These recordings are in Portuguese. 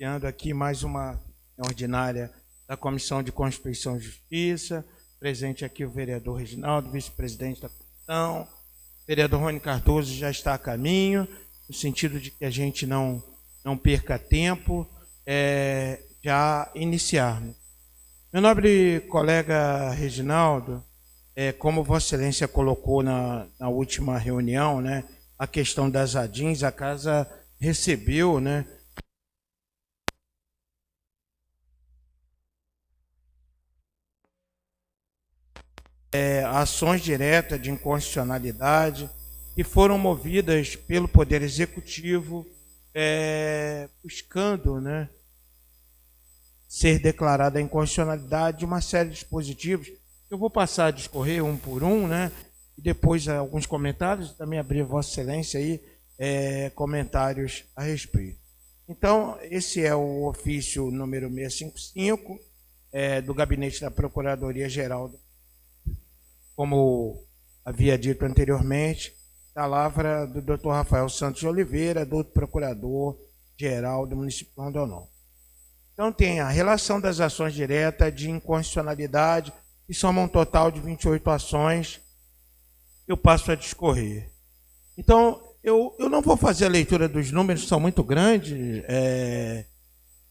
iniciando aqui mais uma ordinária da Comissão de Constituição e Justiça. Presente aqui o vereador Reginaldo, vice-presidente da comissão. O vereador Rony Cardoso já está a caminho, no sentido de que a gente não perca tempo, já iniciarmos. Meu nobre colega Reginaldo, como Vossa Excelência colocou na última reunião, né, a questão das ADINs, a casa recebeu, né, ações diretas de inconstitucionalidade que foram movidas pelo Poder Executivo, buscando, né, ser declarada a inconstitucionalidade de uma série de dispositivos. Eu vou passar a discorrer um por um, né, e depois alguns comentários, também abrir a Vossa Excelência aí comentários a respeito. Então, esse é o ofício número 655 do Gabinete da Procuradoria-Geral, como havia dito anteriormente, da lavra do Dr. Rafael Santos de Oliveira, do Procurador-Geral do município de Rondonópolis. Então, tem a relação das ações diretas de inconstitucionalidade, que soma um total de 28 ações. Eu passo a discorrer. Então, eu não vou fazer a leitura dos números, são muito grandes,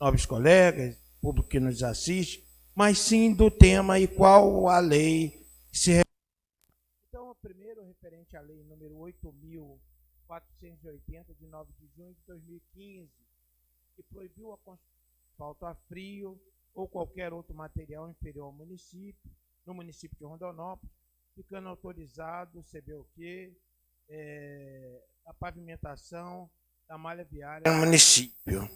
nobres colegas, público que nos assiste, mas sim do tema e qual a lei que se refere. Então, o primeiro referente à lei número 8.480, de 9 de junho de 2015, que proibiu a construção de asfalto a frio ou qualquer outro material inferior ao município, no município de Rondonópolis, ficando autorizado o CBUQ, a pavimentação da malha viária no município.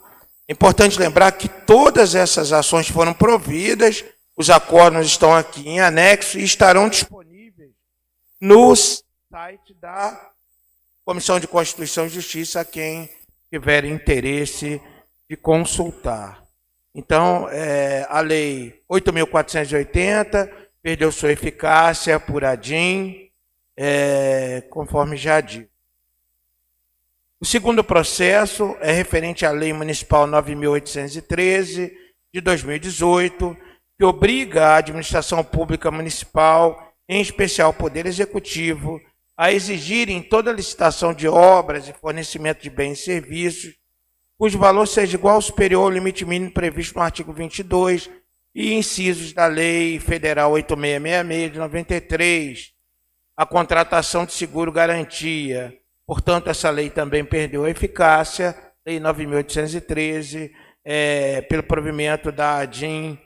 É importante lembrar que todas essas ações foram providas, os acordos estão aqui em anexo e estarão disponíveis no site da Comissão de Constituição e Justiça, a quem tiver interesse de consultar. Então, a Lei 8.480 perdeu sua eficácia por ADIM, conforme já dito. O segundo processo é referente à Lei Municipal 9.813, de 2018, que obriga a administração pública municipal, em especial o Poder Executivo, a exigir em toda licitação de obras e fornecimento de bens e serviços, cujo valor seja igual ou superior ao limite mínimo previsto no artigo 22 e incisos da Lei Federal 8666, de 93, a contratação de seguro-garantia. Portanto, essa lei também perdeu a eficácia, Lei 9.813, pelo provimento da ADIM,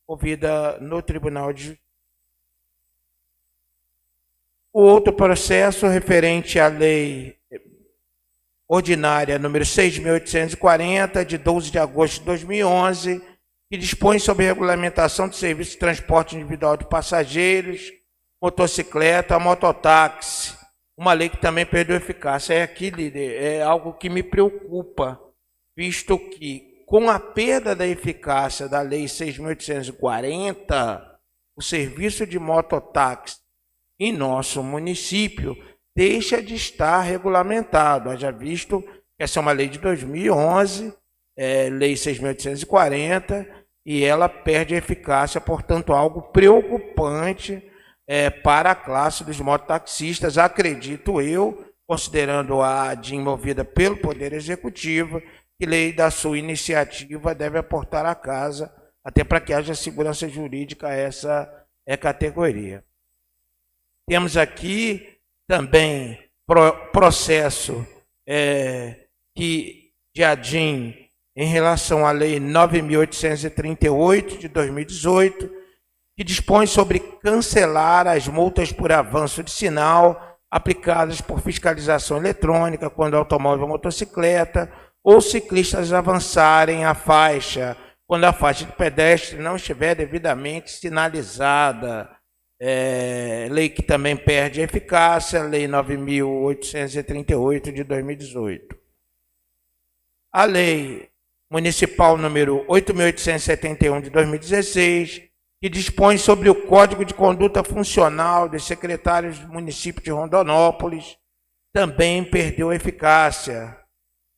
ouvida no Tribunal de Justiça. O outro processo referente à Lei Ordinária número 6.840, de 12 de agosto de 2011, que dispõe sobre a regulamentação de serviço de transporte individual de passageiros, motocicleta, mototáxi. Uma lei que também perdeu eficácia. Aqui, líder, é algo que me preocupa, visto que, com a perda da eficácia da Lei 6.840, o serviço de mototáxi em nosso município deixa de estar regulamentado. Haja visto que essa é uma lei de 2011, Lei 6.840, e ela perde a eficácia, portanto, algo preocupante para a classe dos mototaxistas, acredito eu, considerando a ADIM movida pelo Poder Executivo, que lei da sua iniciativa deve aportar à casa, até para que haja segurança jurídica a essa categoria. Temos aqui também processo de ADIM em relação à Lei 9.838, de 2018, que dispõe sobre cancelar as multas por avanço de sinal aplicadas por fiscalização eletrônica quando automóvel ou motocicleta ou ciclistas avançarem a faixa, quando a faixa de pedestre não estiver devidamente sinalizada. Lei que também perde eficácia, Lei 9.838, de 2018. A Lei Municipal número 8.871, de 2016, que dispõe sobre o Código de Conduta Funcional dos secretários do município de Rondonópolis, também perdeu eficácia.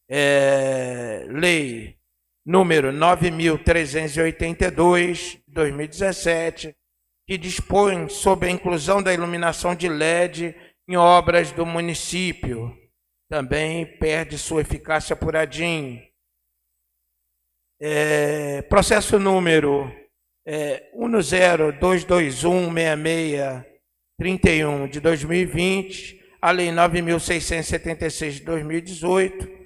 Lei número 9.382, de 2017, que dispõe sobre a inclusão da iluminação de LED em obras do município. Também perde sua eficácia por ADIM. Processo número 102216631 de 2020, a Lei 9.676 de 2018,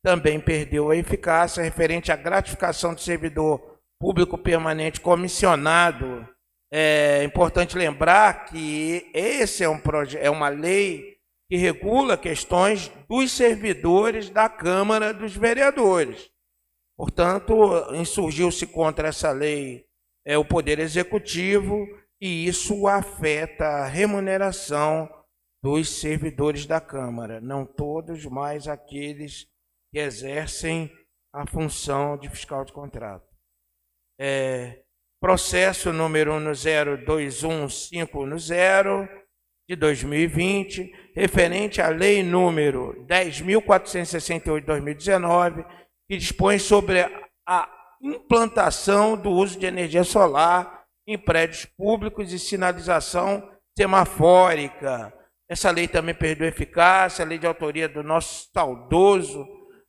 também perdeu a eficácia referente à gratificação do servidor público permanente comissionado. É importante lembrar que esse é uma lei que regula questões dos servidores da Câmara dos Vereadores. Portanto, insurgiu-se contra essa lei o Poder Executivo, e isso afeta a remuneração dos servidores da Câmara, não todos, mas aqueles que exercem a função de fiscal de contrato. Processo número 1021510, de 2020, referente à Lei número 10.468 de 2019, que dispõe sobre a implantação do uso de energia solar em prédios públicos e sinalização semafórica. Essa lei também perdeu eficácia, a lei de autoria do nosso saudoso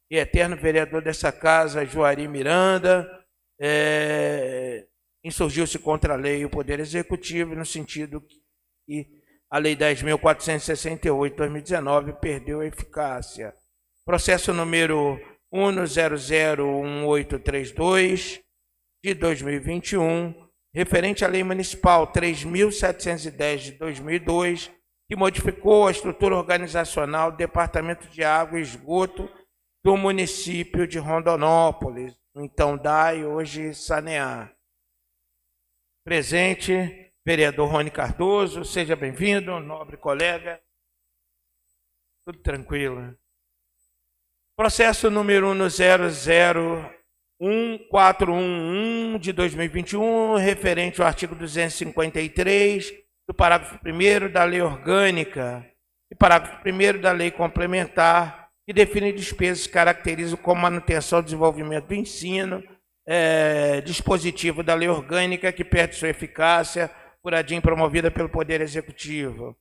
e eterno vereador dessa casa, Juari Miranda. Insurgiu-se contra a lei o Poder Executivo, no sentido que a Lei 10.468 de 2019 perdeu eficácia. Processo número 1001832, de 2021, referente à Lei Municipal 3.710 de 2002, que modificou a estrutura organizacional do Departamento de Água e Esgoto do município de Rondonópolis, então DAI, hoje Sanear. Presente, vereador Rony Cardoso, seja bem-vindo, nobre colega. Tudo tranquilo. Processo número 1001411 de 2021, referente ao artigo 253 do parágrafo 1º da Lei Orgânica e parágrafo 1º da Lei Complementar, que define despesas que caracterizam como manutenção e desenvolvimento do ensino, dispositivo da Lei Orgânica que perde sua eficácia por ADIM promovida pelo Poder Executivo.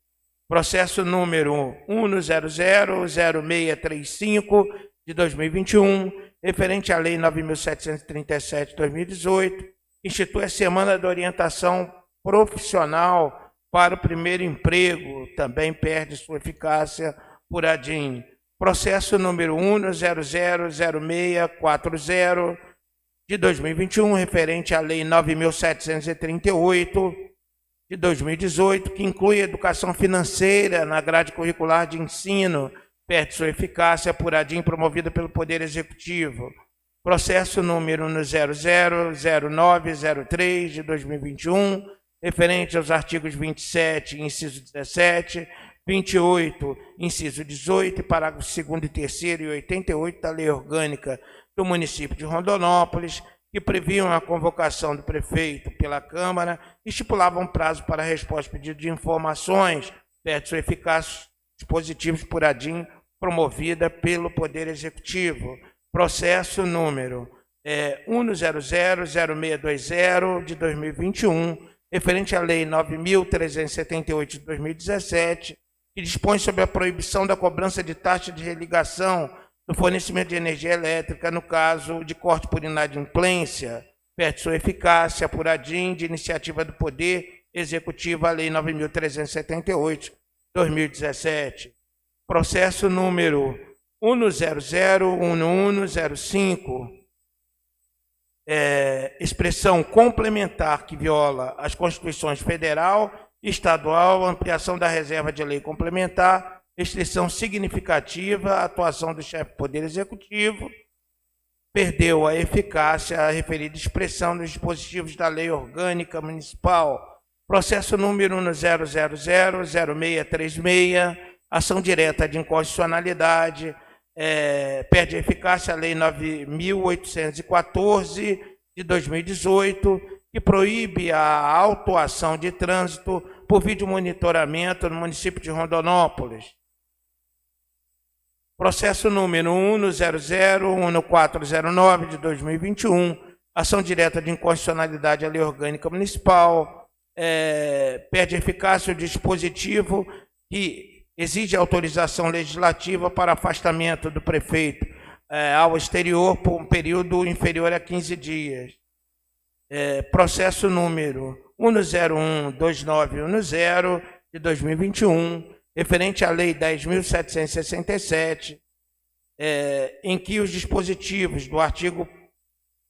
Processo número 1000635 de 2021, referente à Lei 9.737 de 2018, que institui a Semana da Orientação Profissional para o Primeiro Emprego, também perde sua eficácia por ADIM. Processo número 1000640 de 2021, referente à Lei 9.738 de 2018, que inclui a educação financeira na grade curricular de ensino, perde sua eficácia por ADIM promovida pelo Poder Executivo. Processo número 000903 de 2021, referente aos artigos 27, inciso 17, 28, inciso 18, parágrafo 2º e 3º e 88 da Lei Orgânica do município de Rondonópolis, que previam a convocação do prefeito pela Câmara e estipulavam prazo para a resposta ao pedido de informações, perde sua eficácia dispositivos por ADIM promovida pelo Poder Executivo. Processo número 1000620 de 2021, referente à Lei 9.378 de 2017, que dispõe sobre a proibição da cobrança de taxa de religação no fornecimento de energia elétrica, no caso de corte por inadimplência, perde sua eficácia por ADIM, de iniciativa do Poder Executivo, a Lei 9.378 de 2017. Processo número 1001105, expressão complementar que viola as Constituições Federal e Estadual, ampliação da reserva de lei complementar, restrição significativa à atuação do chefe do Poder Executivo, perdeu a eficácia a referida expressão dos dispositivos da Lei Orgânica Municipal. Processo número 1000636, ação direta de inconstitucionalidade, perde a eficácia a Lei 9.814 de 2018, que proíbe a autuação de trânsito por vídeo monitoramento no município de Rondonópolis. Processo número 1001409 de 2021, ação direta de inconstitucionalidade à Lei Orgânica Municipal, perde eficácia o dispositivo que exige autorização legislativa para afastamento do prefeito ao exterior por um período inferior a 15 dias. Processo número 1012910 de 2021, referente à Lei 10.767, em que os dispositivos do artigo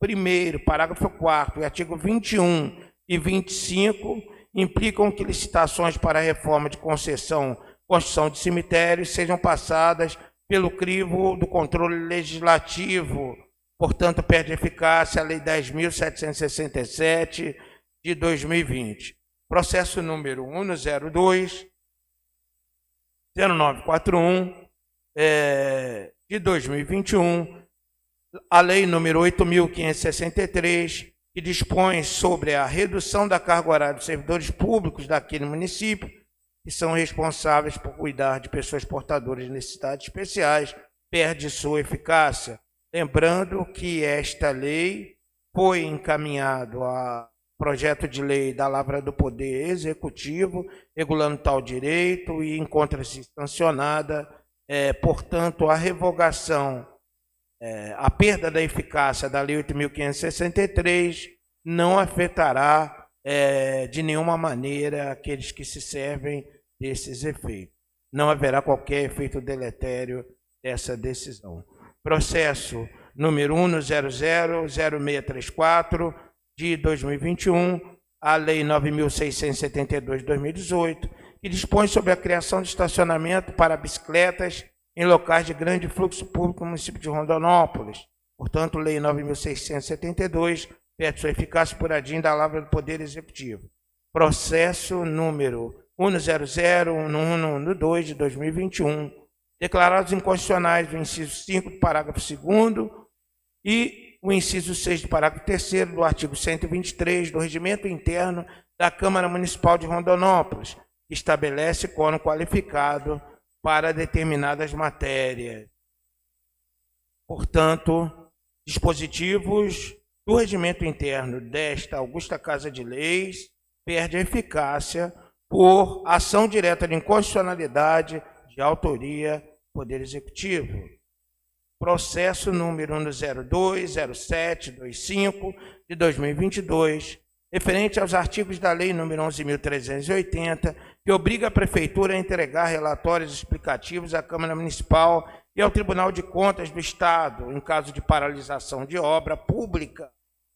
1º, parágrafo 4º, e artigo 21 e 25 implicam que licitações para a reforma de concessão, construção de cemitérios sejam passadas pelo crivo do controle legislativo. Portanto, perde eficácia a Lei 10.767 de 2020. Processo número 102-0941 de 2021, a Lei número 8.563, que dispõe sobre a redução da carga horária dos servidores públicos daquele município, que são responsáveis por cuidar de pessoas portadoras de necessidades especiais, perde sua eficácia. Lembrando que esta lei foi encaminhado a projeto de lei da Lavra do Poder Executivo, regulando tal direito, e encontra-se sancionada, portanto, a revogação, a perda da eficácia da Lei 8.563 não afetará de nenhuma maneira aqueles que se servem desses efeitos. Não haverá qualquer efeito deletério dessa decisão. Processo número 1000634 de 2021, a Lei 9.672 de 2018, que dispõe sobre a criação de estacionamento para bicicletas em locais de grande fluxo público no município de Rondonópolis. Portanto, Lei 9.672 perde sua eficácia por adim da Lavra do Poder Executivo. Processo número 1001112 de 2021, declarados inconstitucionais o inciso 5 do parágrafo 2º e o inciso 6 do parágrafo 3º do artigo 123 do Regimento Interno da Câmara Municipal de Rondonópolis, que estabelece quórum qualificado para determinadas matérias. Portanto, dispositivos do Regimento Interno desta augusta Casa de Leis perde a eficácia por ação direta de inconstitucionalidade de autoria do Poder Executivo. Processo número 1020725 de 2022, referente aos artigos da Lei número 11.380, que obriga a Prefeitura a entregar relatórios explicativos à Câmara Municipal e ao Tribunal de Contas do Estado, em caso de paralisação de obra pública,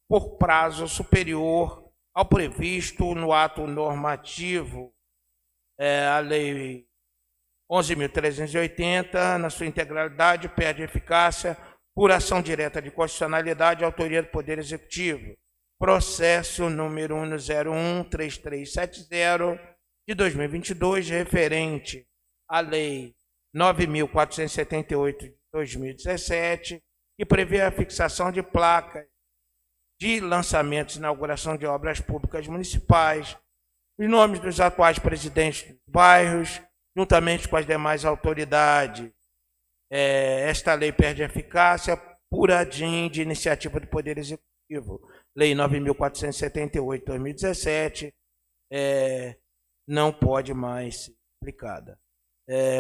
por prazo superior ao previsto no ato normativo. A Lei 11.380, na sua integralidade, perde eficácia por ação direta de constitucionalidade e autoria do Poder Executivo. Processo número 1013370 de 2022, referente à Lei 9.478 de 2017, que prevê a fixação de placas de lançamentos e inauguração de obras públicas municipais, os nomes dos atuais presidentes dos bairros, juntamente com as demais autoridades. Esta lei perde eficácia por adim de iniciativa do Poder Executivo. Lei 9.478 de 2017 não pode mais ser aplicada.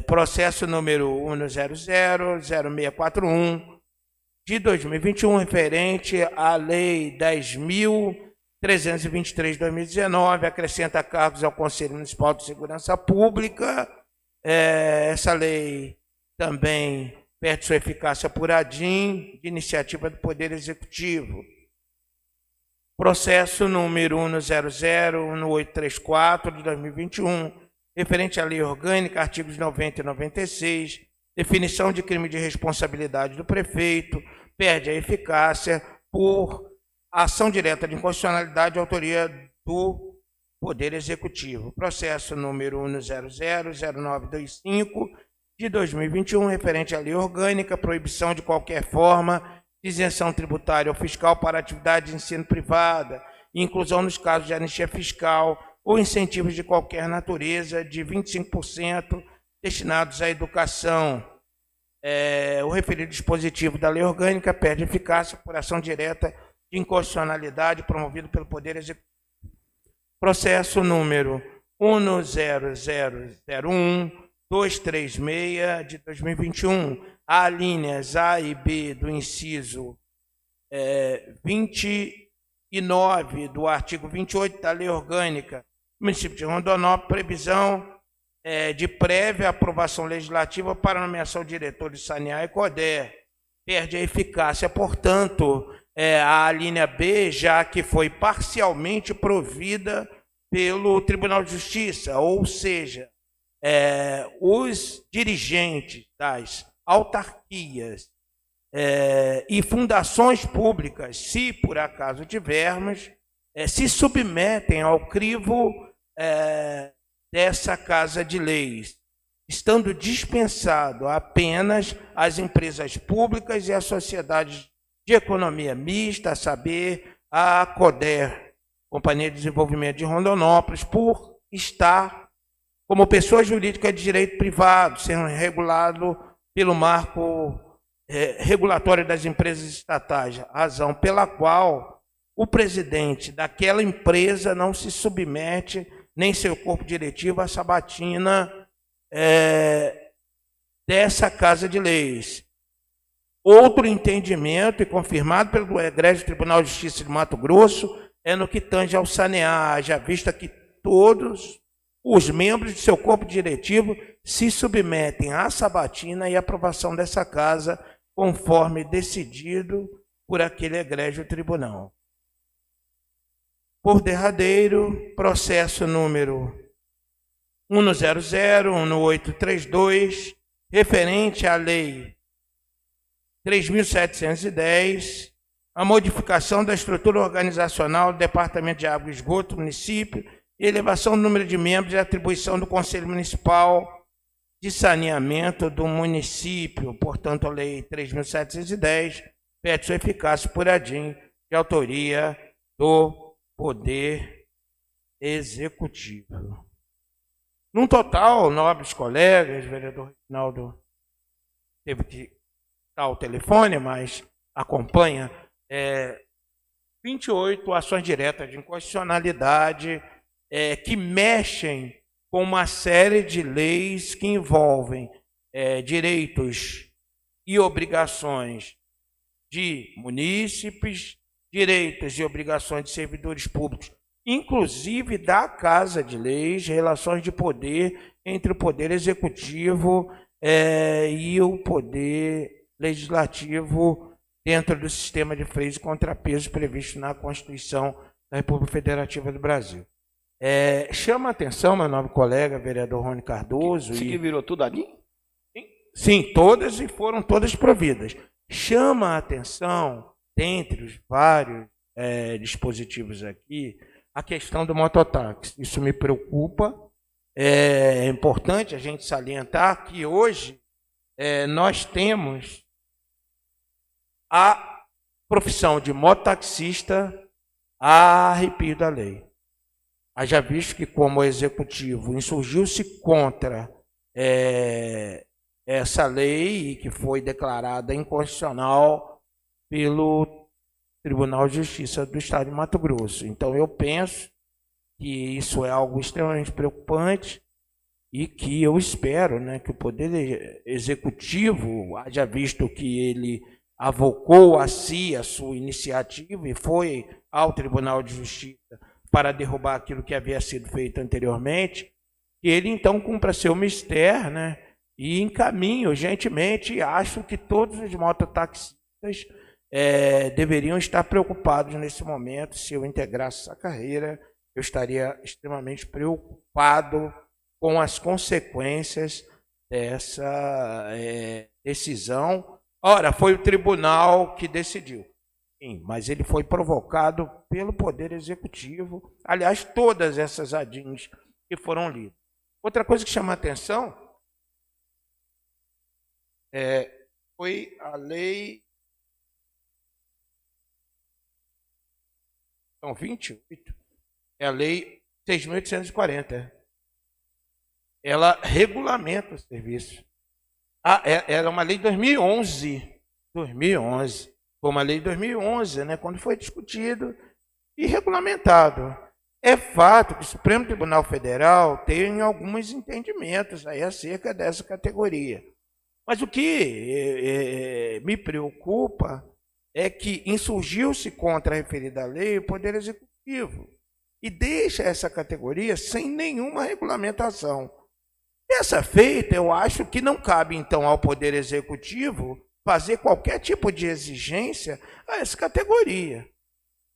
Processo número 1000641 de 2021, referente à Lei 10.323 de 2019, acrescenta cargos ao Conselho Municipal de Segurança Pública. Essa lei também perde sua eficácia por adim de iniciativa do Poder Executivo. Processo número 1001834 de 2021, referente à Lei Orgânica, artigos 90 e 96, definição de crime de responsabilidade do prefeito, perde a eficácia por ação direta de inconstitucionalidade de autoria do Poder Executivo. Processo número 1000925 de 2021, referente à Lei Orgânica, proibição de qualquer forma de isenção tributária ou fiscal para atividade de ensino privada, inclusão nos casos de anistia fiscal ou incentivos de qualquer natureza de 25% destinados à educação. o referido dispositivo da lei orgânica perde eficácia por ação direta de inconstitucionalidade promovido pelo Poder Executivo. Processo número 10000236 de 2021, a linhas A e B do inciso 29 do artigo 28 da lei orgânica do município de Rondonópolis, previsão de prévia aprovação legislativa para a nomeação de diretor de Sanear e CODER. Perde a eficácia, portanto, a linha B, já que foi parcialmente provida pelo Tribunal de Justiça, ou seja, os dirigentes das autarquias e fundações públicas, se por acaso tivermos, se submetem ao crivo dessa Casa de Leis, estando dispensado apenas as empresas públicas e as sociedades de economia mista, a saber, a CODER, Companhia de Desenvolvimento de Rondonópolis, por estar como pessoa jurídica de direito privado, sendo regulado pelo marco regulatório das empresas estatais, razão pela qual o presidente daquela empresa não se submete, nem seu corpo diretivo, à sabatina dessa Casa de Leis. Outro entendimento, e confirmado pelo Egrégio Tribunal de Justiça de Mato Grosso, é no que tange ao Sanear, haja vista que todos os membros de seu corpo diretivo se submetem à sabatina e aprovação dessa casa, conforme decidido por aquele egrégio tribunal. Por derradeiro, processo número 1001832, referente à Lei 3.710, a modificação da estrutura organizacional do Departamento de Água e Esgoto do município e elevação do número de membros e atribuição do Conselho Municipal de Saneamento do município. Portanto, a Lei 3.710 perde sua eficácia por ADIM, de autoria do Poder Executivo. Num total, nobres colegas, o vereador Reginaldo teve que estar ao telefone, mas acompanha, 28 ações diretas de inconstitucionalidade que mexem com uma série de leis que envolvem direitos e obrigações de munícipes, direitos e obrigações de servidores públicos, inclusive da Casa de Leis, relações de poder entre o Poder Executivo e o Poder Legislativo dentro do sistema de freios e contrapesos previsto na Constituição da República Federativa do Brasil. Chama a atenção, meu nobre colega, vereador Rony Cardoso... Isso aqui virou tudo ali? Sim, todas, e foram todas providas. Chama a atenção, dentre os vários dispositivos aqui, a questão do mototáxi. Isso me preocupa. É importante a gente salientar que hoje nós temos a profissão de mototaxista a arrepio da lei. Haja visto que, como executivo, insurgiu-se contra essa lei, que foi declarada inconstitucional pelo Tribunal de Justiça do Estado de Mato Grosso. Então, eu penso que isso é algo extremamente preocupante e que eu espero, que o Poder Executivo, haja visto que ele avocou a si a sua iniciativa e foi ao Tribunal de Justiça para derrubar aquilo que havia sido feito anteriormente, que ele então cumpra seu mistério, e encaminhe urgentemente. Acho que todos os mototaxistas deveriam estar preocupados nesse momento. Se eu integrasse essa carreira, eu estaria extremamente preocupado com as consequências dessa decisão. Ora, foi o tribunal que decidiu. Sim, mas ele foi provocado pelo Poder Executivo. Aliás, todas essas ADIMs que foram lidas. Outra coisa que chama a atenção foi a lei... São 28. É a lei 6.840. Ela regulamenta o serviço. Era uma lei de 2011. 2011. Foi uma lei de 2011, né, quando foi discutido e regulamentado. É fato que o Supremo Tribunal Federal tem alguns entendimentos aí acerca dessa categoria. Mas o que me preocupa é que insurgiu-se contra a referida lei o Poder Executivo e deixa essa categoria sem nenhuma regulamentação. Dessa feita, eu acho que não cabe, então, ao Poder Executivo fazer qualquer tipo de exigência a essa categoria.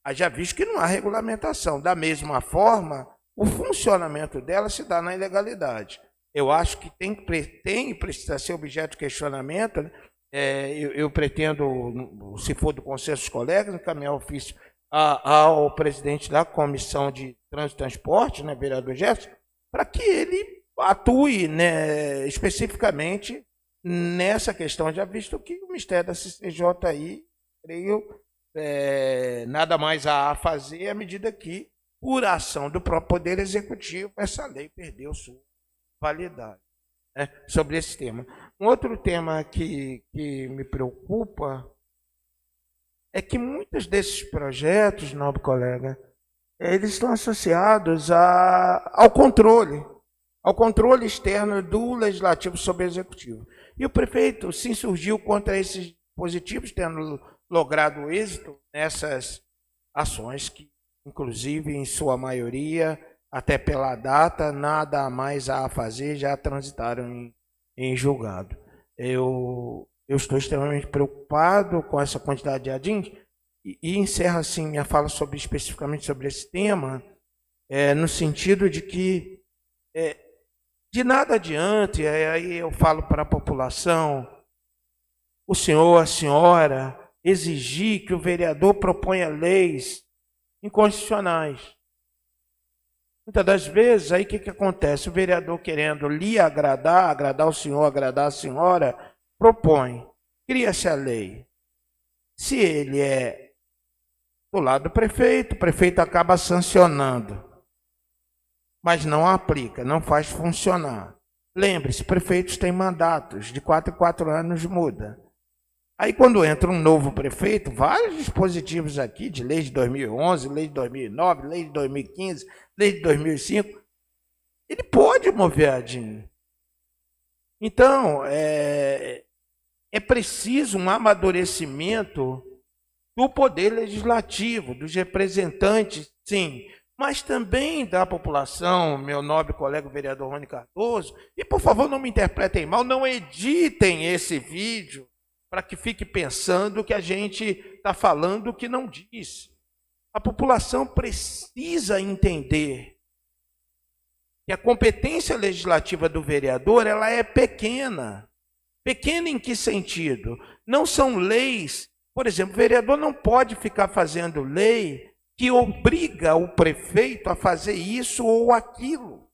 Haja visto que não há regulamentação. Da mesma forma, o funcionamento dela se dá na ilegalidade. Eu acho que precisa ser objeto de questionamento, né? Eu pretendo, se for do consenso dos colegas, encaminhar ofício ao presidente da Comissão de Trânsito e Transporte, né, vereador Gerson, para que ele atue, né, especificamente nessa questão, já visto que o Ministério da CCJ aí, creio, nada mais a fazer à medida que, por ação do próprio Poder Executivo, essa lei perdeu sua validade, né, sobre esse tema. Um outro tema que me preocupa é que muitos desses projetos, nobre colega, eles estão associados ao controle externo do Legislativo sobre o Executivo. E o prefeito se insurgiu contra esses dispositivos, tendo logrado êxito nessas ações que, inclusive, em sua maioria, até pela data, nada mais a fazer, já transitaram em julgado. Eu estou extremamente preocupado com essa quantidade de adins e encerro assim minha fala especificamente sobre esse tema, no sentido de que de nada adiante, aí eu falo para a população, o senhor, a senhora, exigir que o vereador proponha leis inconstitucionais. Muitas das vezes, aí o que acontece? O vereador querendo lhe agradar o senhor, agradar a senhora, propõe, cria-se a lei. Se ele é do lado do prefeito, o prefeito acaba sancionando, mas não aplica, não faz funcionar. Lembre-se, prefeitos têm mandatos, de 4 em 4 anos muda. Aí quando entra um novo prefeito, vários dispositivos aqui, de lei de 2011, lei de 2009, lei de 2015, lei de 2005, ele pode mover a DIN. Então, é preciso um amadurecimento do poder legislativo, dos representantes, sim, mas também da população, meu nobre colega vereador Rony Cardoso, e por favor não me interpretem mal, não editem esse vídeo para que fique pensando que a gente está falando o que não diz. A população precisa entender que a competência legislativa do vereador ela é pequena. Pequena em que sentido? Não são leis, por exemplo, o vereador não pode ficar fazendo lei que obriga o prefeito a fazer isso ou aquilo.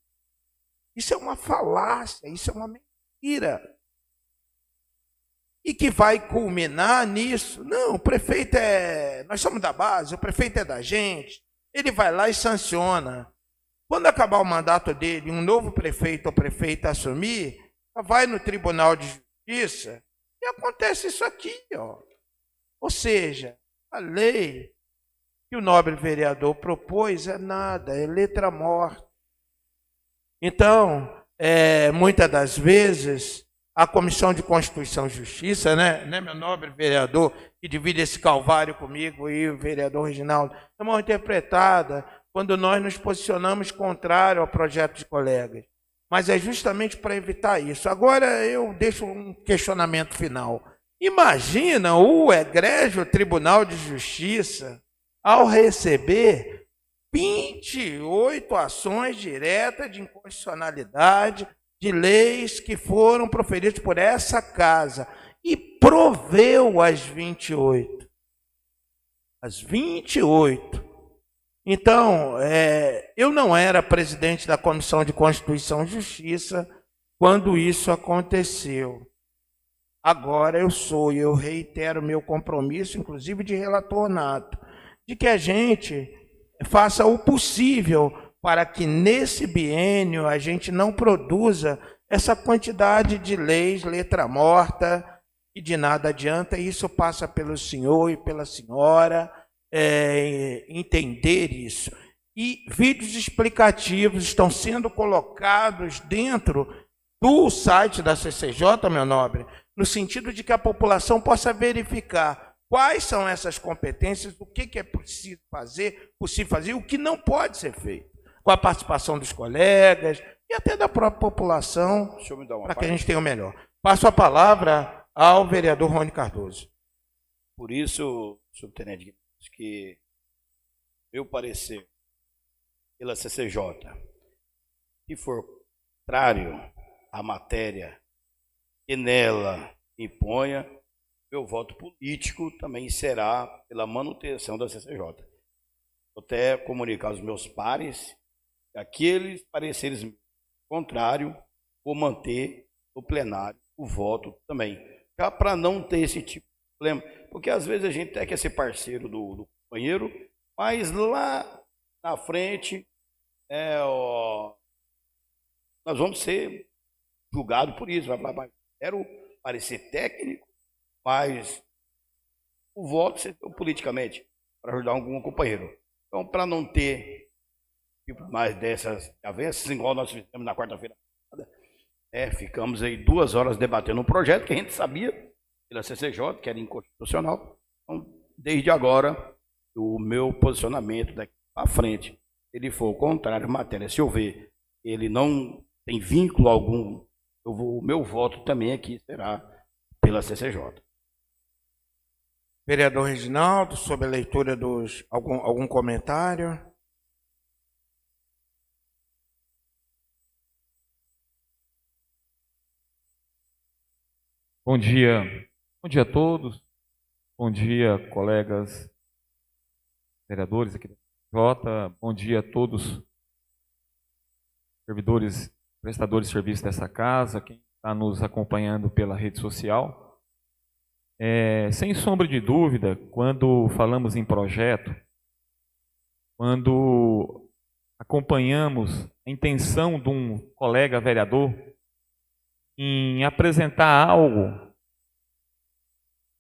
Isso é uma falácia, isso é uma mentira. E que vai culminar nisso. Não, o prefeito nós somos da base, o prefeito é da gente, ele vai lá e sanciona. Quando acabar o mandato dele, um novo prefeito ou prefeita assumir, vai no Tribunal de Justiça e acontece isso aqui, ó. Ou seja, a lei que o nobre vereador propôs é nada, é letra morta. Então, muitas das vezes, a Comissão de Constituição e Justiça, né, meu nobre vereador, que divide esse calvário comigo e o vereador Reginaldo, é mal interpretada quando nós nos posicionamos contrário ao projeto de colegas. Mas é justamente para evitar isso. Agora eu deixo um questionamento final. Imagina o egrégio Tribunal de Justiça, ao receber 28 ações diretas de inconstitucionalidade de leis que foram proferidas por essa casa e proveu as 28. As 28. Então, eu não era presidente da Comissão de Constituição e Justiça quando isso aconteceu. Agora eu sou e eu reitero meu compromisso, inclusive de relator nato, de que a gente faça o possível para que nesse biênio a gente não produza essa quantidade de leis, letra morta, e de nada adianta. Isso passa pelo senhor e pela senhora entender isso. E vídeos explicativos estão sendo colocados dentro do site da CCJ, meu nobre, no sentido de que a população possa verificar quais são essas competências, o que é possível fazer e o que não pode ser feito, com a participação dos colegas e até da própria população, para que a gente tenha o melhor. Passo a palavra ao vereador Rony Cardoso. Por isso, subtenente, que meu parecer pela CCJ, se for contrário à matéria que nela imponha, meu voto político também será pela manutenção da CCJ. Vou até comunicar aos meus pares que aqueles pareceres contrários, vou manter no plenário o voto também, para não ter esse tipo de problema, porque às vezes a gente até quer ser parceiro do companheiro, mas lá na frente nós vamos ser julgados por isso. Vai falar, quero parecer técnico, mas o voto ser politicamente para ajudar algum companheiro. Então, para não ter mais dessas avanças, igual nós fizemos na quarta-feira, ficamos aí 2 horas debatendo um projeto que a gente sabia pela CCJ que era inconstitucional. Então, desde agora, o meu posicionamento daqui para frente, se ele for contrário à matéria, se eu ver ele não tem vínculo algum, o meu voto também aqui será pela CCJ. Vereador Reginaldo, sobre a leitura dos algum comentário? Bom dia a todos, bom dia, colegas vereadores aqui da CCJ, bom dia a todos, servidores, prestadores de serviço dessa casa, quem está nos acompanhando pela rede social. Sem sombra de dúvida, quando falamos em projeto, quando acompanhamos a intenção de um colega vereador em apresentar algo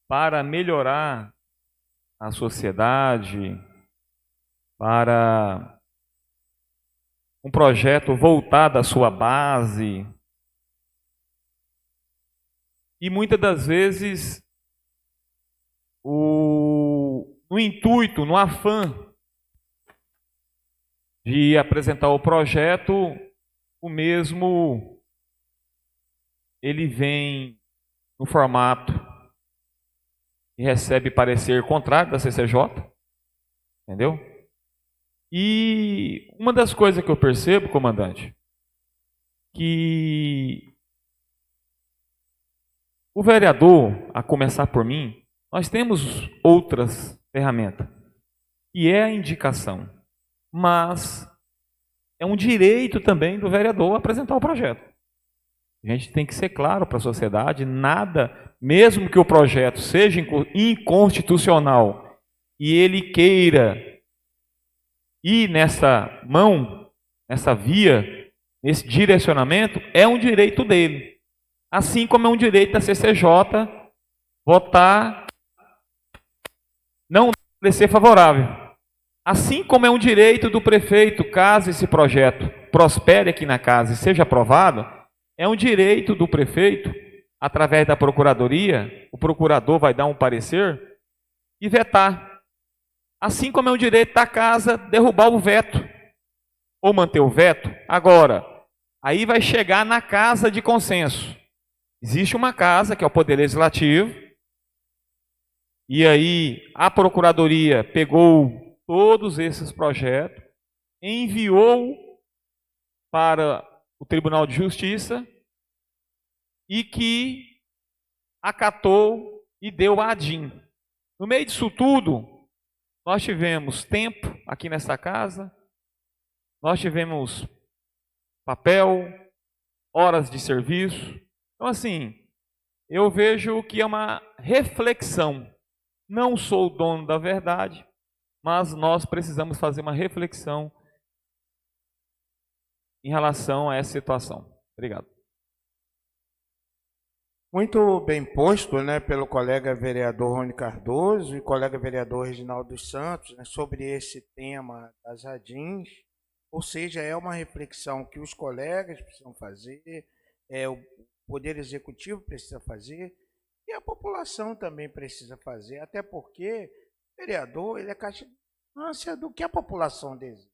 para melhorar a sociedade, para um projeto voltado à sua base, e muitas das vezes no intuito, no afã de apresentar o projeto, o mesmo ele vem no formato e recebe parecer contrário da CCJ, entendeu? E uma das coisas que eu percebo, comandante, que o vereador, a começar por mim, nós temos outras ferramentas, que é a indicação, mas é um direito também do vereador apresentar o projeto. A gente tem que ser claro para a sociedade, nada, mesmo que o projeto seja inconstitucional e ele queira ir nessa mão, nessa via, nesse direcionamento, é um direito dele. Assim como é um direito da CCJ votar, não parecer favorável. Assim como é um direito do prefeito, caso esse projeto prospere aqui na casa e seja aprovado, é um direito do prefeito, através da procuradoria, o procurador vai dar um parecer e vetar. Assim como é um direito da casa derrubar o veto, ou manter o veto. Agora, aí vai chegar na casa de consenso. Existe uma casa, que é o Poder Legislativo, e aí a procuradoria pegou todos esses projetos, enviou para o Tribunal de Justiça e que acatou e deu a ADIM. No meio disso tudo, nós tivemos tempo aqui nessa casa, nós tivemos papel, horas de serviço. Então, assim, eu vejo que é uma reflexão. Não sou o dono da verdade, mas nós precisamos fazer uma reflexão em relação a essa situação. Obrigado. Muito bem posto, né, pelo colega vereador Rony Cardoso e colega vereador Reginaldo Santos, né, sobre esse tema das ADINs. Ou seja, é uma reflexão que os colegas precisam fazer, o Poder Executivo precisa fazer e a população também precisa fazer, até porque o vereador ele é caixa de distância do que a população deseja.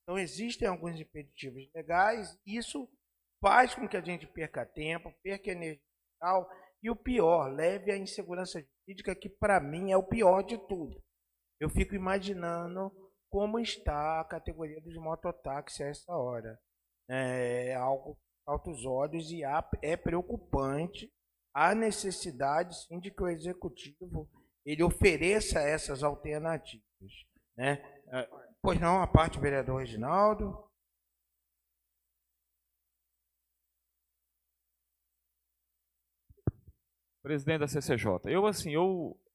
Então, existem alguns impeditivos legais, e isso faz com que a gente perca tempo, perca energia e o pior, leve à insegurança jurídica, que para mim é o pior de tudo. Eu fico imaginando como está a categoria dos mototáxis a essa hora. É algo aos olhos e é preocupante a necessidade, sim, de que o Executivo ele ofereça essas alternativas, né? Pois não, a parte do vereador Reginaldo. Presidente da CCJ,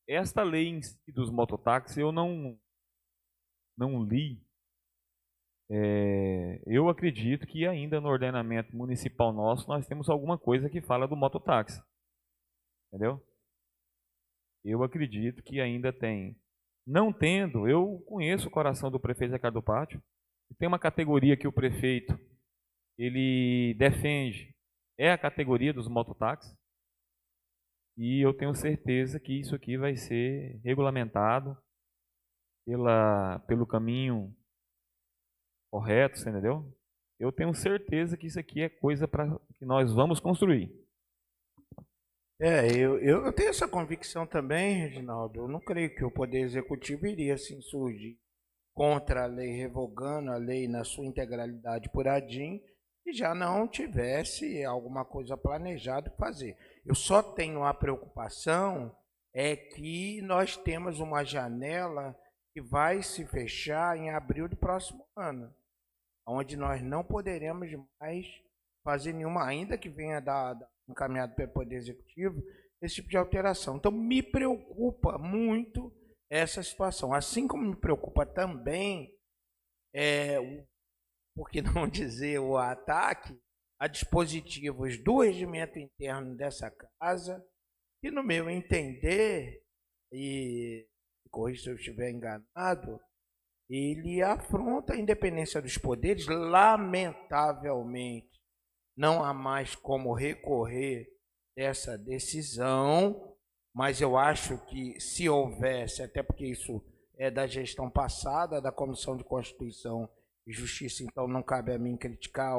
esta lei em si dos mototáxis eu não li. Eu acredito que ainda no ordenamento municipal nosso nós temos alguma coisa que fala do mototáxi. Entendeu? Eu acredito que ainda tem. Não tendo, eu conheço o coração do prefeito Ricardo Pátio. Tem uma categoria que o prefeito ele defende, é a categoria dos mototáxis. E eu tenho certeza que isso aqui vai ser regulamentado pelo caminho correto, você entendeu? Eu tenho certeza que isso aqui é coisa para que nós vamos construir. Eu tenho essa convicção também, Reginaldo. Eu não creio que o Poder Executivo iria se insurgir contra a lei, revogando a lei na sua integralidade por ADIM, e já não tivesse alguma coisa planejada para fazer. Eu só tenho a preocupação que nós temos uma janela que vai se fechar em abril do próximo ano, onde nós não poderemos mais fazer nenhuma, ainda que venha encaminhado pelo Poder Executivo, esse tipo de alteração. Então, me preocupa muito essa situação. Assim como me preocupa também, por que não dizer, o ataque a dispositivos do regimento interno dessa casa, que, no meu entender, e corrija se eu estiver enganado, ele afronta a independência dos poderes. Lamentavelmente, não há mais como recorrer dessa decisão, mas eu acho que se houvesse, até porque isso é da gestão passada, da Comissão de Constituição e Justiça, então não cabe a mim criticar,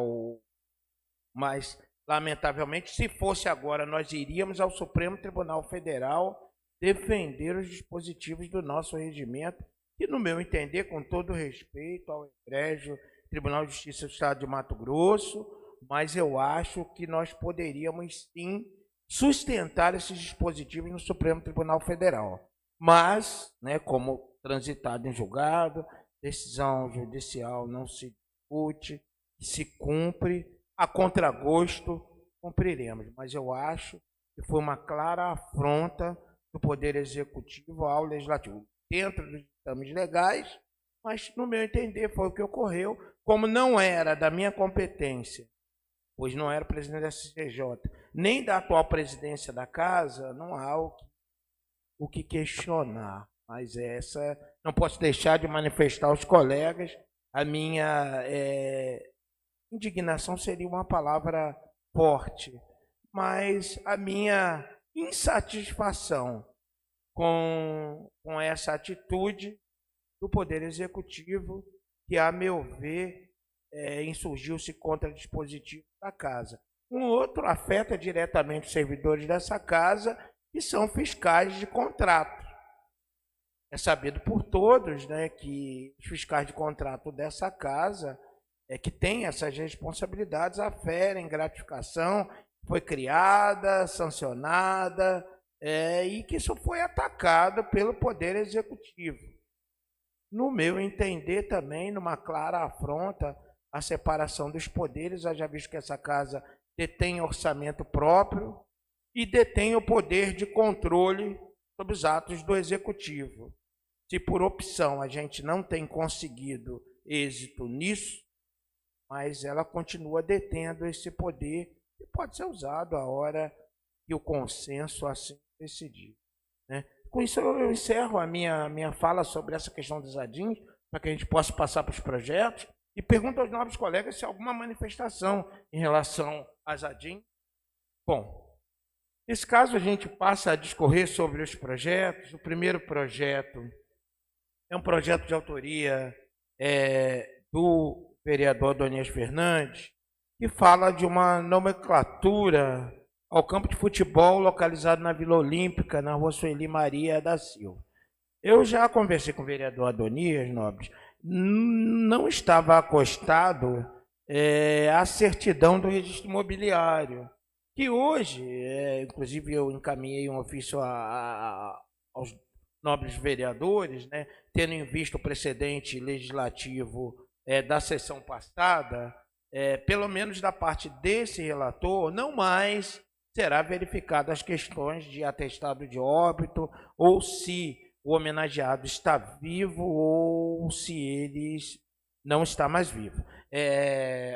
mas lamentavelmente, se fosse agora, nós iríamos ao Supremo Tribunal Federal defender os dispositivos do nosso regimento, que, no meu entender, com todo respeito ao egrégio Tribunal de Justiça do Estado de Mato Grosso, mas eu acho que nós poderíamos sim sustentar esses dispositivos no Supremo Tribunal Federal. Mas, né, como transitado em julgado, decisão judicial não se discute, se cumpre, a contragosto cumpriremos. Mas eu acho que foi uma clara afronta do Poder Executivo ao Legislativo, dentro dos ditames legais, mas, no meu entender, foi o que ocorreu. Como não era da minha competência, pois não era presidente da CCJ, nem da atual presidência da casa, não há o que questionar. Mas não posso deixar de manifestar aos colegas a minha indignação, seria uma palavra forte, mas a minha insatisfação com essa atitude do Poder Executivo, que, a meu ver, insurgiu-se contra o dispositivo da casa. Um outro afeta diretamente os servidores dessa casa, que são fiscais de contrato. É sabido por todos, né, que os fiscais de contrato dessa casa, que têm essas responsabilidades, aferem gratificação, foi criada, sancionada, e que isso foi atacado pelo Poder Executivo. No meu entender também, numa clara afronta à separação dos poderes, haja visto que essa casa detém orçamento próprio e detém o poder de controle sobre os atos do Executivo. Se por opção a gente não tem conseguido êxito nisso, mas ela continua detendo esse poder, e pode ser usado a hora que o consenso assim decidir, né? Com isso, eu encerro a minha fala sobre essa questão dos ADIMs, para que a gente possa passar para os projetos, e pergunto aos nobres colegas se há alguma manifestação em relação às ADIMs. Bom, nesse caso, a gente passa a discorrer sobre os projetos. O primeiro projeto é um projeto de autoria do vereador Adonias Fernandes, que fala de uma nomenclatura ao campo de futebol localizado na Vila Olímpica, na Rua Sueli Maria da Silva. Eu já conversei com o vereador Adonias, nobres, não estava acostado a certidão do registro imobiliário, que hoje, inclusive eu encaminhei um ofício aos nobres vereadores, né, tendo em vista o precedente legislativo da sessão passada, pelo menos da parte desse relator, não mais será verificada as questões de atestado de óbito, ou se o homenageado está vivo ou se ele não está mais vivo.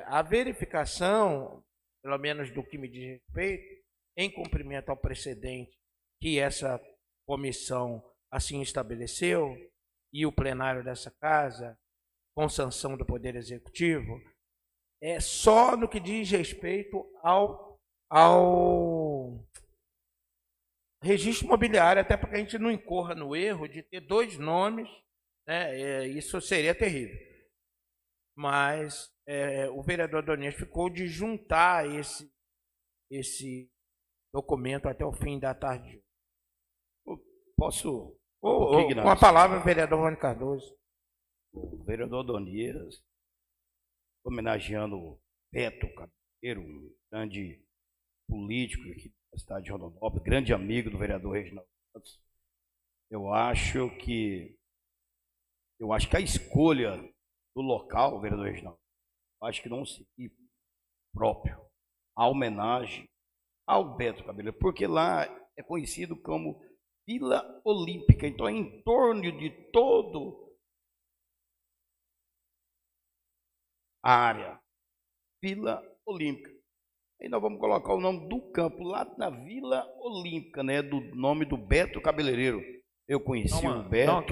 A verificação, pelo menos do que me diz respeito, em cumprimento ao precedente que essa comissão assim estabeleceu, e o plenário dessa casa, com sanção do Poder Executivo, é só no que diz respeito ao registro imobiliário, até porque a gente não incorra no erro de ter dois nomes, né? Isso seria terrível. Mas o vereador Adonias ficou de juntar esse documento até o fim da tarde. Posso? Com a palavra, o vereador Rony Cardoso. O vereador Adonias, homenageando o Beto Cabeleiro, um grande político aqui da cidade de Rondonópolis, grande amigo do vereador Reginaldo Santos. Eu acho que a escolha do local, vereador Reginaldo, acho que não seria próprio a homenagem ao Beto Cabeleiro, porque lá é conhecido como Vila Olímpica, então é em torno de todo a área, Vila Olímpica. Aí nós vamos colocar o nome do campo lá na Vila Olímpica, né? Do nome do Beto Cabeleireiro. Eu conheci o Beto. Não,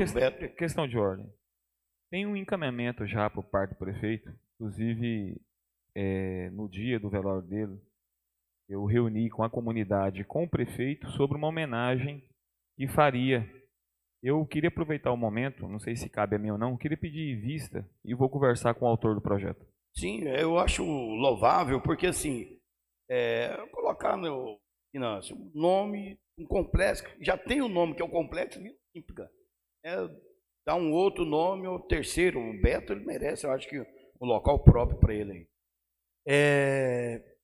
questão de ordem. Tem um encaminhamento já por parte do prefeito, inclusive no dia do velório dele, eu reuni com a comunidade, com o prefeito, sobre uma homenagem que faria. Eu queria aproveitar o momento, não sei se cabe a mim ou não, queria pedir vista e vou conversar com o autor do projeto. Sim, eu acho louvável, porque assim, colocar no nome, um complexo, já tem o nome que é o Complexo Vila Olímpica, dar um outro nome, o terceiro, o Beto, ele merece, eu acho que um local próprio para ele aí.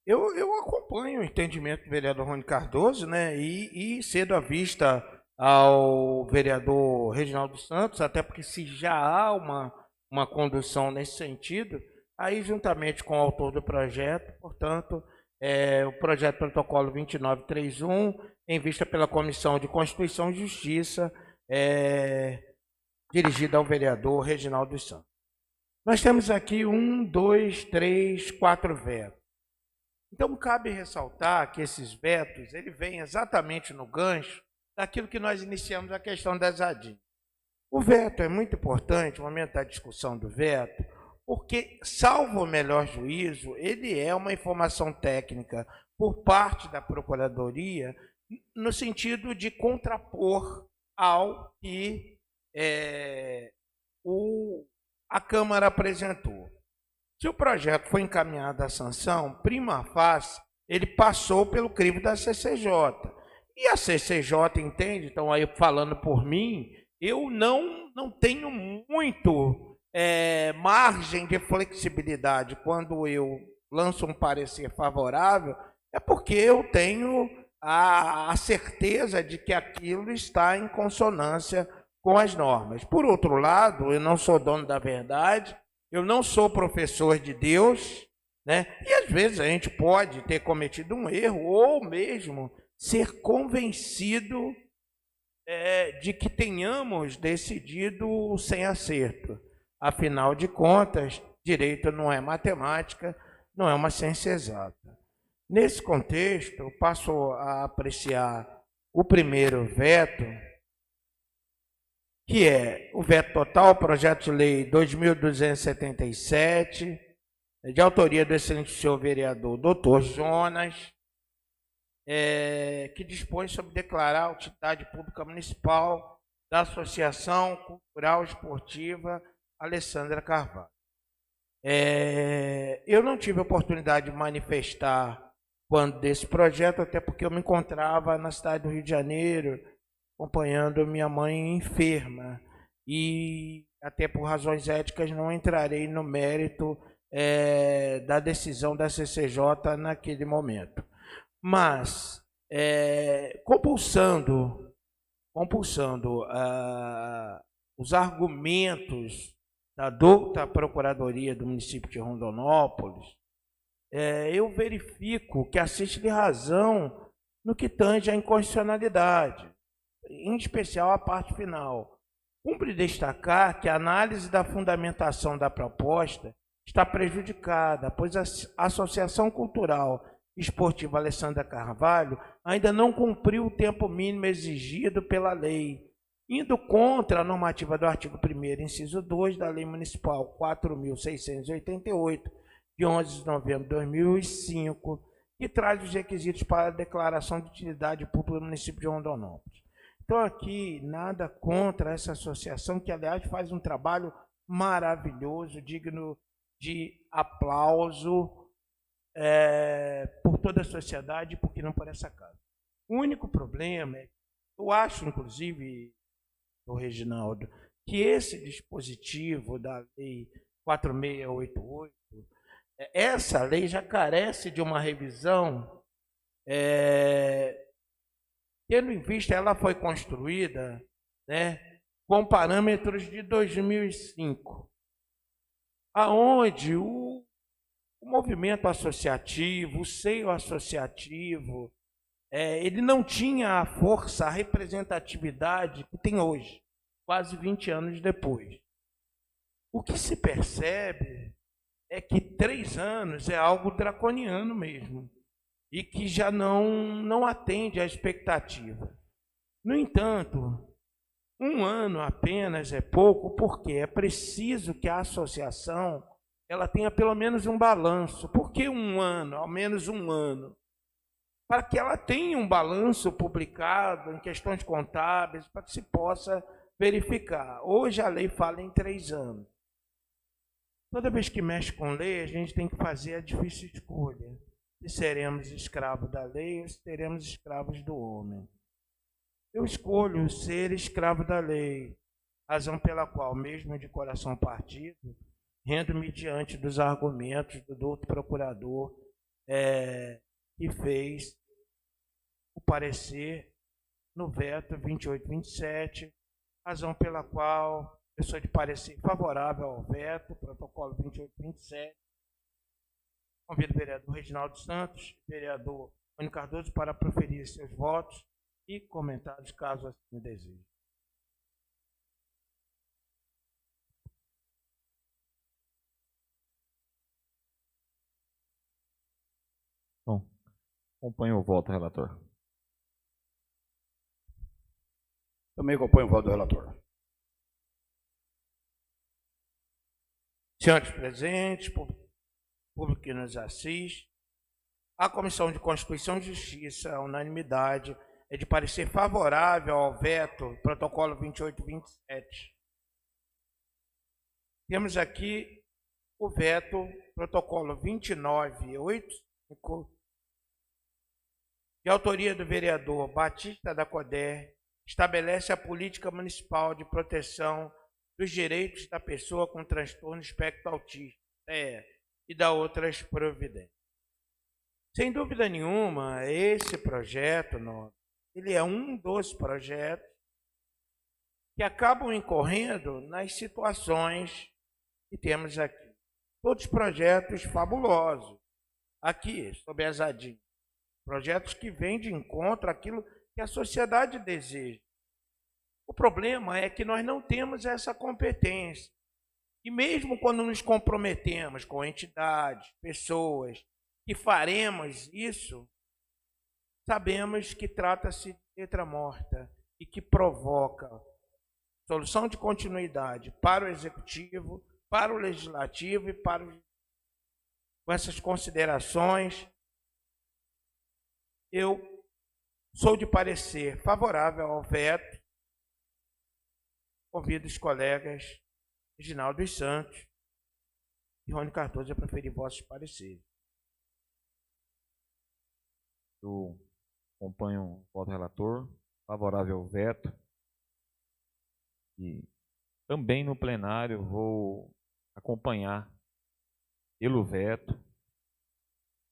Eu acompanho o entendimento do vereador Rony Cardoso, né, e cedo à vista ao vereador Reginaldo Santos, até porque se já há uma condução nesse sentido, aí juntamente com o autor do projeto, portanto, o projeto protocolo 2931, em vista pela Comissão de Constituição e Justiça, dirigida ao vereador Reginaldo Santos. Nós temos aqui 1, 2, 3, 4 vetos. Então, cabe ressaltar que esses vetos, ele vem exatamente no gancho daquilo que nós iniciamos a questão das ADIM. O veto é muito importante, o momento da discussão do veto, porque, salvo o melhor juízo, ele é uma informação técnica por parte da Procuradoria, no sentido de contrapor ao que a Câmara apresentou. Se o projeto foi encaminhado à sanção, prima facie, ele passou pelo crivo da CCJ. E a CCJ entende, então aí falando por mim, eu não tenho muito margem de flexibilidade quando eu lanço um parecer favorável, é porque eu tenho a certeza de que aquilo está em consonância com as normas. Por outro lado, eu não sou dono da verdade, eu não sou professor de Deus, né? E às vezes a gente pode ter cometido um erro ou mesmo ser convencido de que tenhamos decidido sem acerto. Afinal de contas, direito não é matemática, não é uma ciência exata. Nesse contexto, eu passo a apreciar o primeiro veto, que é o veto total, projeto de lei 2277, de autoria do excelente senhor vereador Dr. Jonas, que dispõe sobre declarar a utilidade pública municipal da Associação Cultural Esportiva Alessandra Carvalho. Eu não tive a oportunidade de manifestar quando desse projeto, até porque eu me encontrava na cidade do Rio de Janeiro, acompanhando minha mãe enferma, e até por razões éticas não entrarei no mérito da decisão da CCJ naquele momento. Mas, compulsando os argumentos da douta Procuradoria do município de Rondonópolis, eu verifico que assiste-lhe razão no que tange à inconstitucionalidade, em especial a parte final. Cumpre destacar que a análise da fundamentação da proposta está prejudicada, pois a Associação Cultural Esportiva Alessandra Carvalho ainda não cumpriu o tempo mínimo exigido pela lei, indo contra a normativa do artigo 1º, inciso 2 da Lei Municipal 4.688, de 11 de novembro de 2005, que traz os requisitos para a declaração de utilidade pública do município de Rondonópolis. Então, aqui, nada contra essa associação, que, aliás, faz um trabalho maravilhoso, digno de aplauso por toda a sociedade, porque não por essa casa. O único problema é, eu acho, inclusive, o Reginaldo, que esse dispositivo da Lei 4688, essa lei já carece de uma revisão, tendo em vista, ela foi construída, com parâmetros de 2005, aonde o movimento associativo, o seio associativo, ele não tinha a força, a representatividade que tem hoje, quase 20 anos depois. O que se percebe é que 3 anos é algo draconiano mesmo, e que já não atende à expectativa. No entanto, 1 ano apenas é pouco, porque é preciso que a associação ela tenha pelo menos um balanço. Por que 1 ano? Ao menos 1 ano. Para que ela tenha um balanço publicado em questões contábeis, para que se possa verificar. Hoje a lei fala em 3 anos. Toda vez que mexe com lei, a gente tem que fazer a difícil escolha. Se seremos escravos da lei ou se seremos escravos do homem. Eu escolho ser escravo da lei, razão pela qual, mesmo de coração partido, rendo-me diante dos argumentos do doutor procurador que fez o parecer no veto 2827, razão pela qual eu sou de parecer favorável ao veto, protocolo 2827. Convido o vereador Reginaldo Santos, vereador Mônio Cardoso, para proferir seus votos e comentários, caso assim deseje. Bom, acompanho o voto, relator. Também acompanho o voto do relator. Senhores presentes, público que nos assiste, a Comissão de Constituição e Justiça, a unanimidade, é de parecer favorável ao veto, protocolo 2827. Temos aqui o veto, protocolo 2985, de autoria do vereador Batista da Coder, estabelece a política municipal de proteção dos direitos da pessoa com transtorno espectro autista, e da outras providências. Sem dúvida nenhuma, esse projeto, ele é um dos projetos que acabam incorrendo nas situações que temos aqui. Todos projetos fabulosos, aqui, sob as ADIM. Projetos que vêm de encontro àquilo que a sociedade deseja. O problema é que nós não temos essa competência. E mesmo quando nos comprometemos com entidades, pessoas que faremos isso, sabemos que trata-se de letra morta e que provoca solução de continuidade para o Executivo, para o Legislativo e para o... Com essas considerações, eu sou de parecer favorável ao veto. Convido os colegas Reginaldo dos Santos e Rony Cardoso a preferir vossos pareceres. Eu acompanho o voto do relator, favorável ao veto. E também no plenário vou acompanhar pelo veto.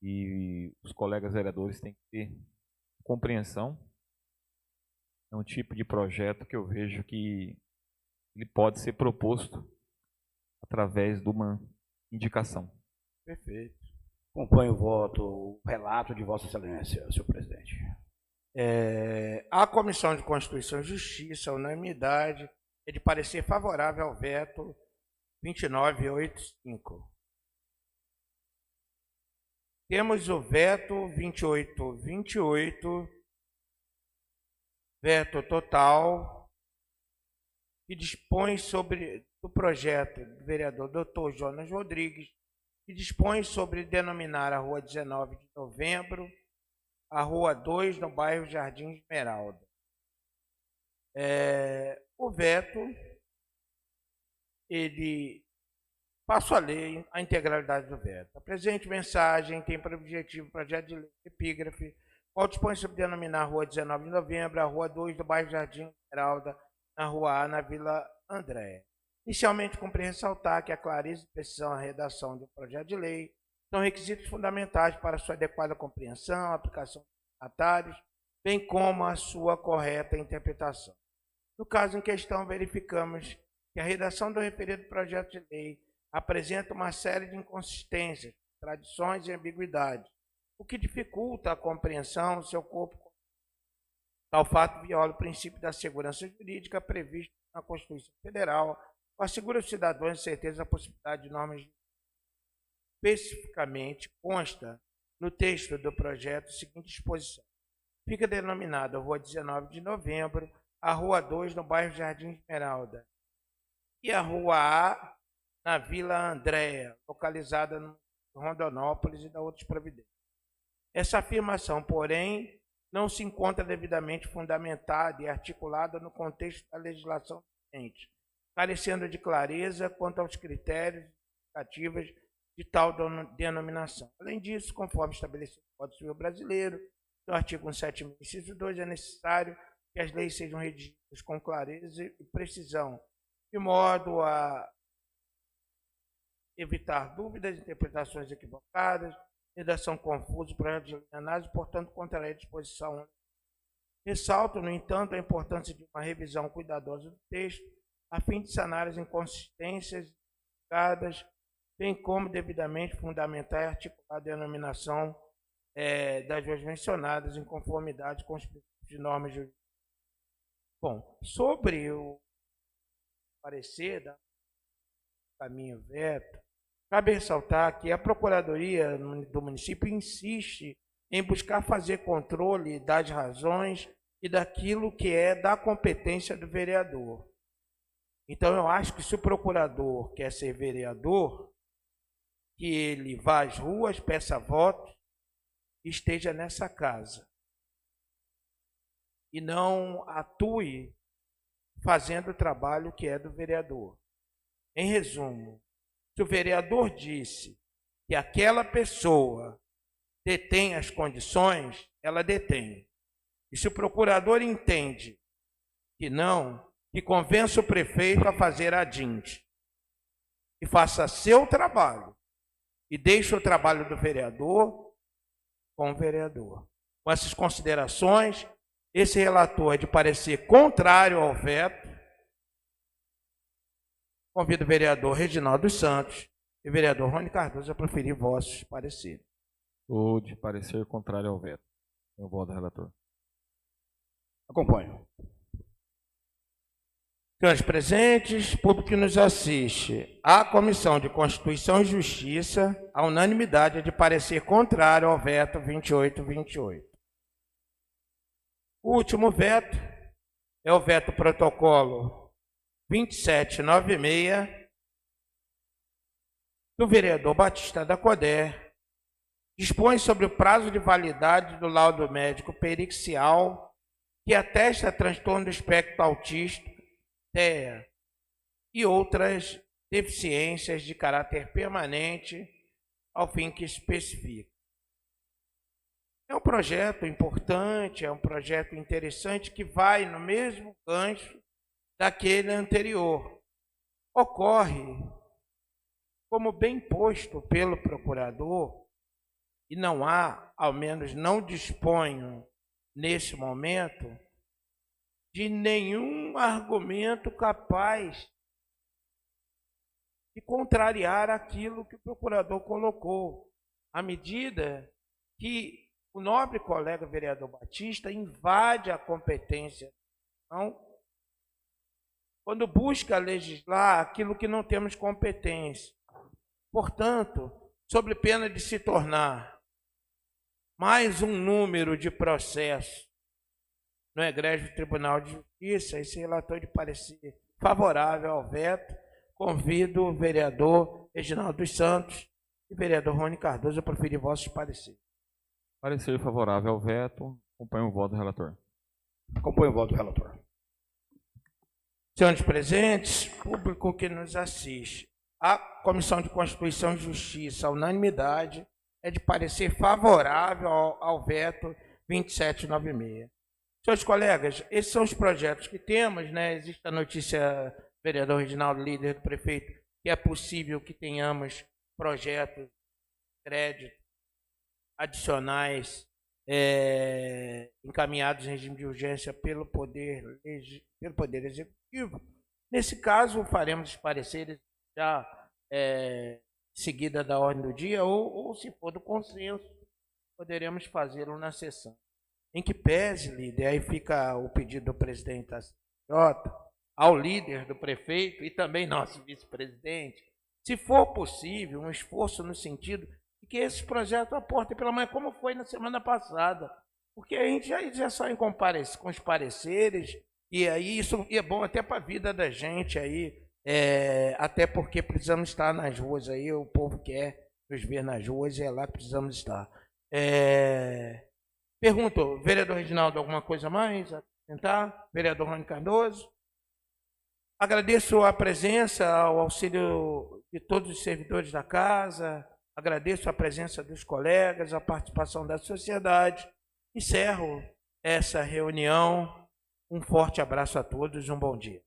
E os colegas vereadores têm que ter compreensão. É um tipo de projeto que eu vejo que ele pode ser proposto através de uma indicação. Perfeito. Acompanho o voto, o relato de Vossa Excelência, senhor presidente. A Comissão de Constituição e Justiça, unanimidade, é de parecer favorável ao veto 2985. Temos o veto 2828, veto total, que dispõe sobre o projeto do vereador Dr. Jonas Rodrigues, que dispõe sobre denominar a Rua 19 de Novembro, a Rua 2, no bairro Jardim Esmeralda. O veto, ele... Passo a ler a integralidade do veto. A presente mensagem tem por objetivo o projeto de lei epígrafe, qual dispõe sobre denominar a Rua 19 de Novembro, a Rua 2 do bairro Jardim Esmeralda, na Rua A, na Vila Andréa. Inicialmente, cumpre ressaltar que a clareza e precisão na redação do projeto de lei são requisitos fundamentais para sua adequada compreensão, aplicação dos signatários, bem como a sua correta interpretação. No caso em questão, verificamos que a redação do referido projeto de lei apresenta uma série de inconsistências, contradições e ambiguidades, o que dificulta a compreensão do seu corpo. Tal fato viola o princípio da segurança jurídica previsto na Constituição Federal, assegura aos cidadãos certeza da possibilidade de normas. Especificamente, consta no texto do projeto a seguinte disposição. Fica denominada a Rua 19 de Novembro, a Rua 2 no bairro Jardim Esmeralda e a Rua A na Vila Andréa, localizada no Rondonópolis e da outras providências. Essa afirmação, porém, não se encontra devidamente fundamentada e articulada no contexto da legislação vigente, carecendo de clareza quanto aos critérios indicativos de tal denominação. Além disso, conforme estabelecido no Código Civil Brasileiro, no artigo 170, inciso 2, é necessário que as leis sejam redigidas com clareza e precisão, de modo a evitar dúvidas, interpretações equivocadas, redação confusa, projeto de análise, portanto, contraria a disposição. Ressalto, no entanto, a importância de uma revisão cuidadosa do texto, a fim de sanar as inconsistências indicadas, bem como devidamente fundamentar e articular a denominação das duas mencionadas em conformidade com os princípios de normas jurídicas. Bom, sobre o parecer do caminho veto, cabe ressaltar que a Procuradoria do município insiste em buscar fazer controle das razões e daquilo que é da competência do vereador. Então, eu acho que se o procurador quer ser vereador, que ele vá às ruas, peça voto e esteja nessa casa. E não atue fazendo o trabalho que é do vereador. Em resumo, se o vereador disse que aquela pessoa detém as condições, ela detém. E se o procurador entende que não, que convença o prefeito a fazer a DINT e faça seu trabalho e deixe o trabalho do vereador com o vereador. Com essas considerações, esse relator é de parecer contrário ao veto. Convido o vereador Reginaldo dos Santos e o vereador Rony Cardoso a proferir vossos pareceres. Ou de parecer contrário ao veto. Eu voto do relator. Acompanho. Senhores presentes, público que nos assiste, a Comissão de Constituição e Justiça, a unanimidade é de parecer contrário ao veto 2828. O último veto é o veto protocolo 2796 do vereador Batista da Codé, dispõe sobre o prazo de validade do laudo médico pericial que atesta transtorno do espectro autista, TEA, e outras deficiências de caráter permanente, ao fim que especifica. É um projeto importante, é um projeto interessante que vai no mesmo gancho daquele anterior. Ocorre, como bem posto pelo procurador, e não há, ao menos não disponho nesse momento, de nenhum argumento capaz de contrariar aquilo que o procurador colocou, à medida que o nobre colega vereador Batista invade a competência, não, quando busca legislar aquilo que não temos competência. Portanto, sob pena de se tornar mais um número de processos no egrégio Tribunal de Justiça, esse relator de parecer favorável ao veto, convido o vereador Reginaldo dos Santos e o vereador Rony Cardoso a proferir vossos pareceres. Parecer favorável ao veto. Acompanho o voto do relator. Acompanho o voto do relator. Senhores presentes, público que nos assiste, a Comissão de Constituição e Justiça, a unanimidade, é de parecer favorável ao veto 2796. Senhores colegas, esses são os projetos que temos, né? Existe a notícia, vereador Reginaldo, líder do prefeito, que é possível que tenhamos projetos de crédito adicionais encaminhados em regime de urgência pelo Poder Executivo. Nesse caso, faremos os pareceres já seguida da ordem do dia, ou se for do consenso, poderemos fazê-lo na sessão. Em que pese, líder, aí fica o pedido do presidente da CJ, ao líder do prefeito e também nosso vice-presidente, se for possível, um esforço no sentido de que esses projetos aportem pela manhã, como foi na semana passada, porque a gente já só com os pareceres, e aí isso é bom até para a vida da gente aí, até porque precisamos estar nas ruas aí, o povo quer nos ver nas ruas e é lá que precisamos estar. Pergunto, vereador Reginaldo, alguma coisa mais a acrescentar? Vereador Rony Cardoso? Agradeço a presença, o auxílio de todos os servidores da casa, agradeço a presença dos colegas, a participação da sociedade. Encerro essa reunião. Um forte abraço a todos, um bom dia.